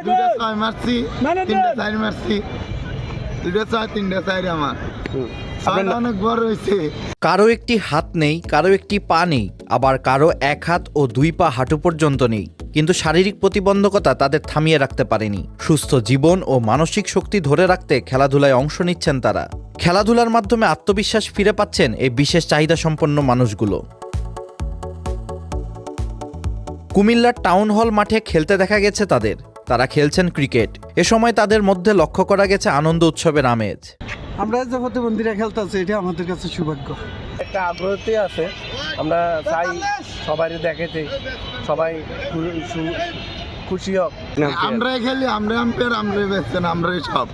দুইটা 6 মারছি, তিনটা 4 মারছি, দুইটা 6 তিনটা 4 আমার অনেক বড় হয়েছে। কারো একটি হাত নেই, কারো একটি পা নেই, আবার কারো এক হাত ও দুই পা হাঁটু পর্যন্ত নেই, কিন্তু শারীরিক প্রতিবন্ধকতা তাদের থামিয়ে রাখতে পারেনি। সুস্থ জীবন ও মানসিক শক্তি ধরে রাখতে খেলাধুলায় অংশ নিচ্ছেন তারা। খেলাধুলার মাধ্যমে আত্মবিশ্বাস ফিরে পাচ্ছেন এই বিশেষ চাহিদা সম্পন্ন মানুষগুলো। কুমিল্লার টাউন হল মাঠে খেলতে দেখা গেছে তাদের। তারা খেলছেন ক্রিকেট। এ সময় তাদের মধ্যে লক্ষ্য করা গেছে আনন্দ উৎসবের আমেজ। আমরা যে প্রতিবন্ধীরা খেলতেছি এটা আমাদের কাছে সৌভাগ্য। একটা আগ্রহতে আছে, আমরা চাই সবাই দেখাতে, সবাই খুশি হোক। আমরাই খেলি, আমরা আম্পায়ার, আমরাই বেচছেন, আমরাই সব।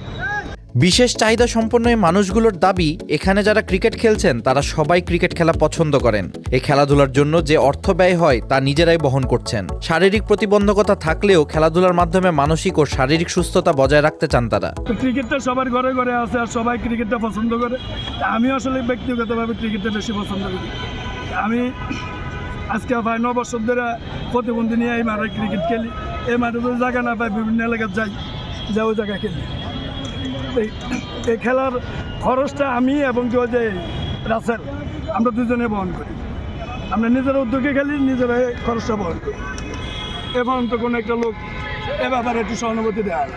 বিশেষ চাহিদা সম্পন্ন এই মানুষগুলোর দাবি, এখানে যারা ক্রিকেট খেলছেন তারা সবাই ক্রিকেট খেলা পছন্দ করেন। এই খেলাধুলার জন্য যে অর্থ ব্যয় হয় তা নিজেরাই বহন করছেন। শারীরিক প্রতিবন্ধকতা থাকলেও খেলাধুলার মাধ্যমে মানসিক ও শারীরিক সুস্থতা বজায় রাখতে চান তারা। ক্রিকেটটা সবার ঘরে ঘরে আছে আর সবাই ক্রিকেটটা পছন্দ করে। আমি আসলে ব্যক্তিগতভাবে ক্রিকেটটা বেশি পছন্দ করি। আমি আজকে 9 বছর ধরে প্রতিবন্ধী নিয়ে এই মাঠে ক্রিকেট খেলি। এই মাঠে তো জায়গা না পাই, বিভিন্ন এলাকায় যাই, যা ওই জায়গায় খেলি। এই খেলার খরচটা আমি এবং যে রাসেল, আমরা দুজনে বহন করি। আমরা নিজেরা উদ্যোগে খেলি, নিজেরা খরচটা বহন করি। এখন তো কোনো একটা লোক এ ব্যাপারে একটু সহানুভূতি দেওয়া হয়।